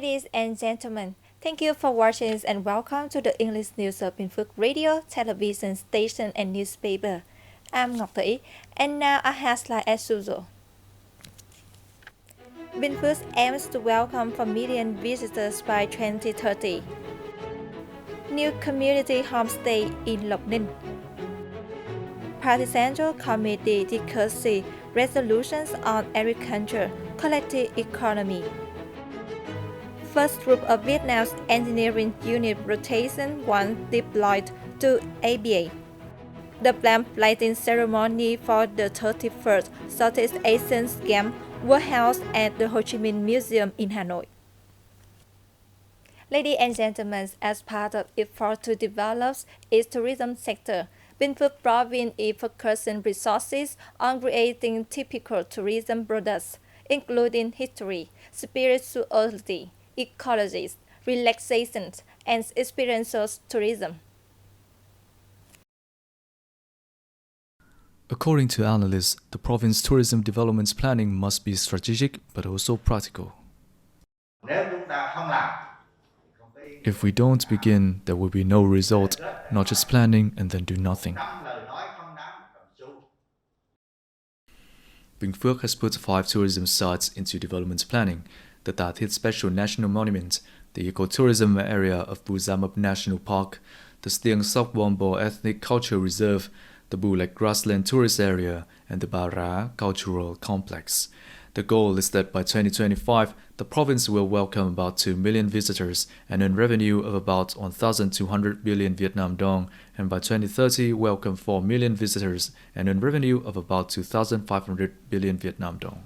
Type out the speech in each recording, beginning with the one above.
Ladies and gentlemen, thank you for watching and welcome to the English News of Binh Phuoc Radio, television station and newspaper. I'm Ngọc Thủy, and now I have slide as usual. Binh Phuoc aims to welcome 4 million visitors by 2030. New community homestay in Lộc Ninh. Party Central Committee discusses resolutions on agriculture, collective economy. First group of Vietnam's engineering unit rotation 1 deployed to ABA. The planned lighting ceremony for the 31st Southeast Asian Games were held at the Ho Chi Minh Museum in Hanoi. Ladies and gentlemen, as part of effort to develop its tourism sector, Binh Phuoc province is focusing resources on creating typical tourism products, including history, spirituality, ecology, relaxation, and experiential tourism. According to analysts, the province tourism development planning must be strategic but also practical. If we don't begin, there will be no result, not just planning and then do nothing. Binh Phuoc has put 5 tourism sites into development planning: the Ta Thiết Special National Monument, the ecotourism area of Bu Gia National Park, the Stiang Sok Wombo Ethnic Cultural Reserve, the Bu Lek Grassland Tourist Area, and the Ba Ra Cultural Complex. The goal is that by 2025, the province will welcome about 2 million visitors and earn revenue of about 1,200 billion Vietnam dong, and by 2030 welcome 4 million visitors and earn revenue of about 2,500 billion Vietnam dong.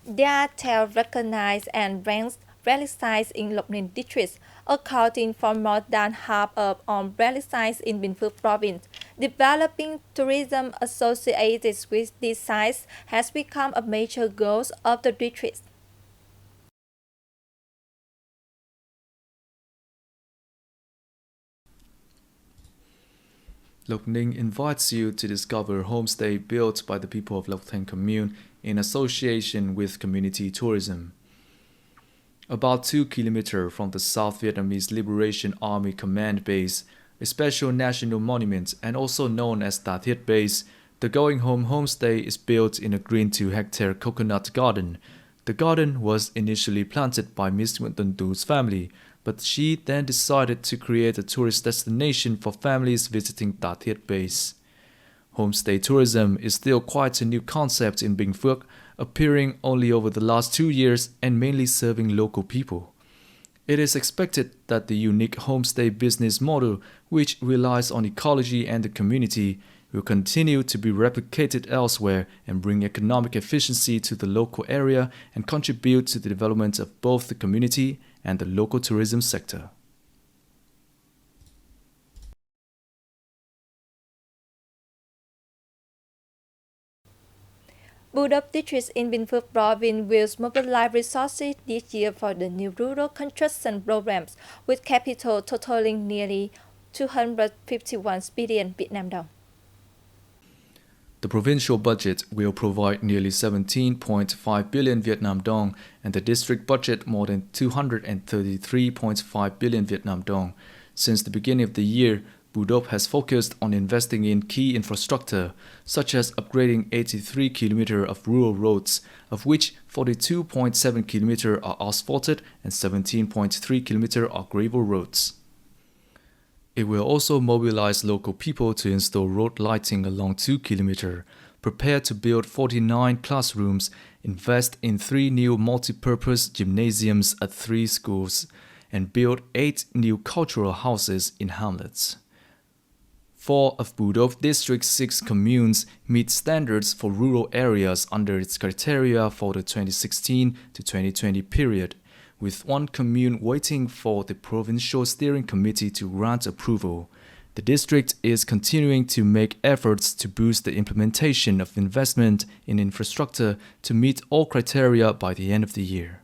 There are 12 recognized and ranked relic sites in Lộc Ninh district, accounting for more than half of all relic sites in Binh Phuoc province. Developing tourism associated with these sites has become a major goal of the district. Lộc Ninh invites you to discover homestay built by the people of Lộc Thành commune in association with community tourism. About 2 kilometers from the South Vietnamese Liberation Army Command Base, a special national monument and also known as Ta Thiết Base, the Going Home homestay is built in a green 2-hectare coconut garden. The garden was initially planted by Miss Nguyễn Tuân Tu's family, but she then decided to create a tourist destination for families visiting Ta Thiết Base. Homestay tourism is still quite a new concept in Binh Phuoc, appearing only over the last 2 years and mainly serving local people. It is expected that the unique homestay business model, which relies on ecology and the community, will continue to be replicated elsewhere and bring economic efficiency to the local area and contribute to the development of both the community and the local tourism sector. Bu Đốc district in Binh Phuoc province will mobilize resources this year for the new rural construction programs, with capital totaling nearly 251 billion Vietnam dong. The provincial budget will provide nearly 17.5 billion Vietnam dong and the district budget more than 233.5 billion Vietnam dong. Since the beginning of the year, Bu Đốc has focused on investing in key infrastructure, such as upgrading 83 km of rural roads, of which 42.7 km are asphalted and 17.3 km are gravel roads. It will also mobilize local people to install road lighting along 2 km, prepare to build 49 classrooms, invest in 3 new multi-purpose gymnasiums at 3 schools, and build 8 new cultural houses in hamlets. 4 of Bu Đốc District's 6 communes meet standards for rural areas under its criteria for the 2016 to 2020 period, with 1 commune waiting for the Provincial Steering Committee to grant approval. The district is continuing to make efforts to boost the implementation of investment in infrastructure to meet all criteria by the end of the year.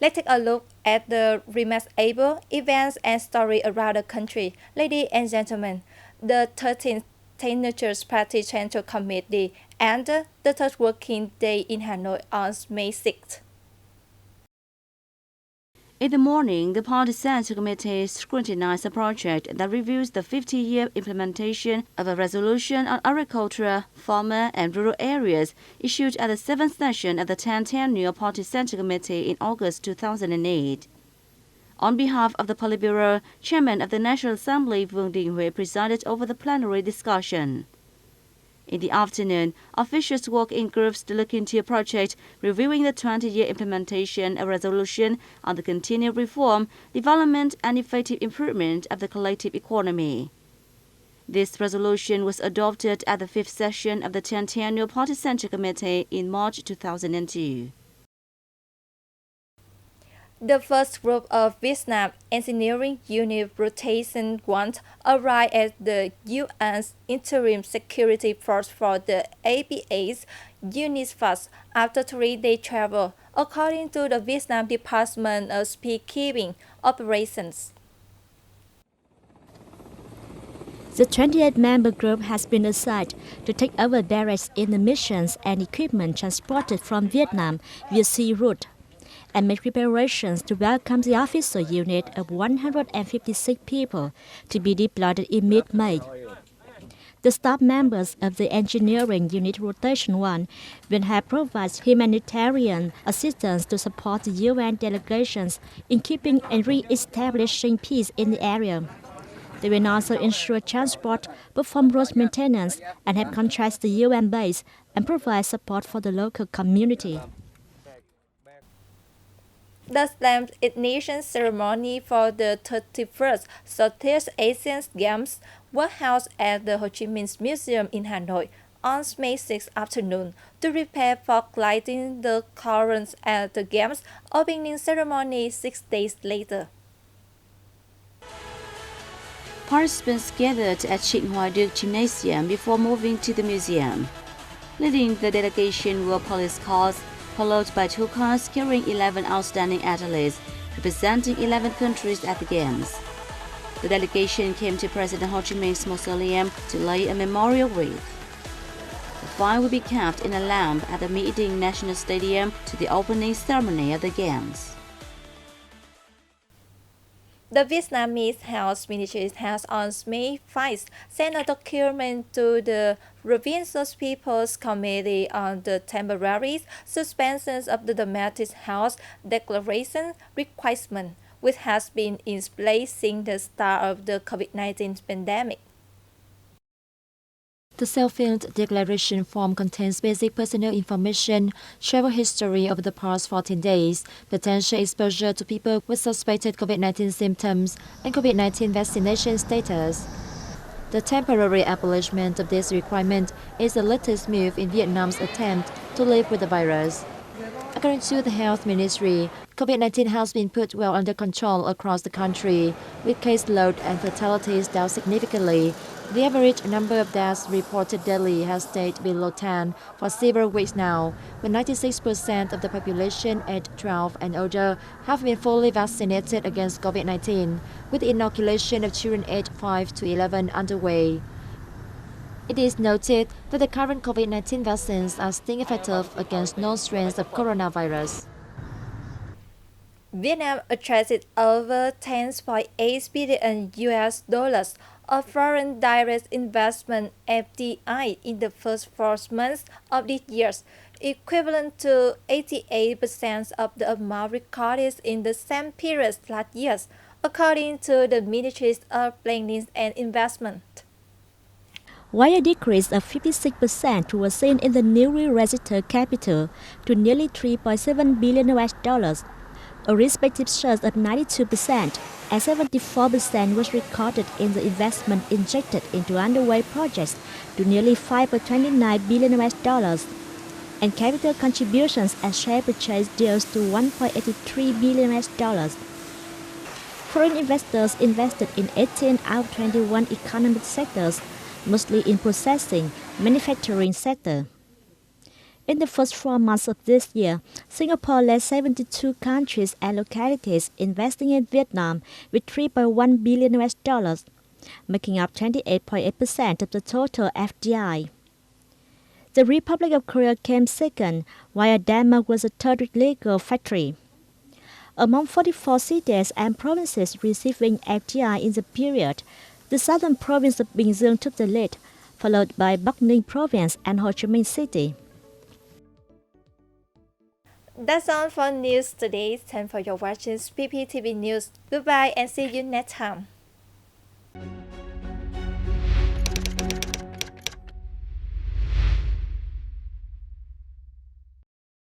Let's take a look at the remarkable events and stories around the country. Ladies and gentlemen, the 13th Teachers Party Central Committee and the third working day in Hanoi on May 6th. In the morning, the Party Central Committee scrutinized a project that reviews the 50-year implementation of a resolution on agriculture, farmer and rural areas issued at the 7th session of the 10th Annual Party Central Committee in August 2008. On behalf of the Politburo, Chairman of the National Assembly Vương Đình Huệ presided over the plenary discussion. In the afternoon, officials worked in groups to look into a project reviewing the 20-year implementation of a resolution on the continued reform, development and effective improvement of the collective economy. This resolution was adopted at the 5th session of the 10th Annual Party Central Committee in March 2002. The first group of Vietnam Engineering Unit Rotation 1 arrived at the UN's Interim Security Force for the APA's Unit Fast after 3-day travel, according to the Vietnam Department of Peacekeeping Operations. The 28-member group has been assigned to take over barracks in the missions and equipment transported from Vietnam via sea route, and make preparations to welcome the officer unit of 156 people to be deployed in mid-May. The staff members of the Engineering Unit Rotation 1 will have provided humanitarian assistance to support the UN delegations in keeping and re-establishing peace in the area. They will also ensure transport, perform road maintenance, and have contracts the UN base and provide support for the local community. The stamp ignition ceremony for the 31st Southeast Asian Games was held at the Ho Chi Minh Museum in Hanoi on May 6 afternoon to prepare for lighting the columns at the Games opening ceremony 6 days later. Participants gathered at Trịnh Hoài Đức Gymnasium before moving to the museum. Leading the delegation were police cars, followed by 2 cars carrying 11 outstanding athletes, representing 11 countries at the Games. The delegation came to President Ho Chi Minh's mausoleum to lay a memorial wreath. The fire will be kept in a lamp at the My Ding National Stadium to the opening ceremony of the Games. The Vietnamese Health Ministry has on May 5 sent a document to the Provincial People's Committee on the temporary suspension of the Domestic Health Declaration requirement, which has been in place since the start of the COVID-19 pandemic. The self-filled declaration form contains basic personal information, travel history over the past 14 days, potential exposure to people with suspected COVID-19 symptoms, and COVID-19 vaccination status. The temporary abolishment of this requirement is the latest move in Vietnam's attempt to live with the virus. According to the Health Ministry, COVID-19 has been put well under control across the country, with caseload and fatalities down significantly. The average number of deaths reported daily has stayed below 10 for several weeks now, when 96% of the population aged 12 and older have been fully vaccinated against COVID-19, with inoculation of children aged 5 to 11 underway. It is noted that the current COVID-19 vaccines are still effective against known strains of coronavirus. Vietnam attracted over $10.8 billion of foreign direct investment (FDI) in the first 4 months of this year, equivalent to 88% of the amount recorded in the same period last year, according to the Ministry of Planning and Investment. While a decrease of 56% was seen in the newly registered capital to nearly $3.7 billion, a respective surge of 92% and 74% was recorded in the investment injected into underway projects to nearly $5.29 billion, and capital contributions and share purchase deals to $1.83 billion. Foreign investors invested in 18 out of 21 economic sectors, mostly in processing, manufacturing sector. In the first 4 months of this year, Singapore led 72 countries and localities investing in Vietnam with $3.1 billion. making up 28.8% of the total FDI. The Republic of Korea came second, while Denmark was the third legal factory. Among 44 cities and provinces receiving FDI in the period, the southern province of Bình Dương took the lead, followed by Bắc Ninh province and Ho Chi Minh City. That's all for news today. Thanks for your watching BPTV News. Goodbye and see you next time.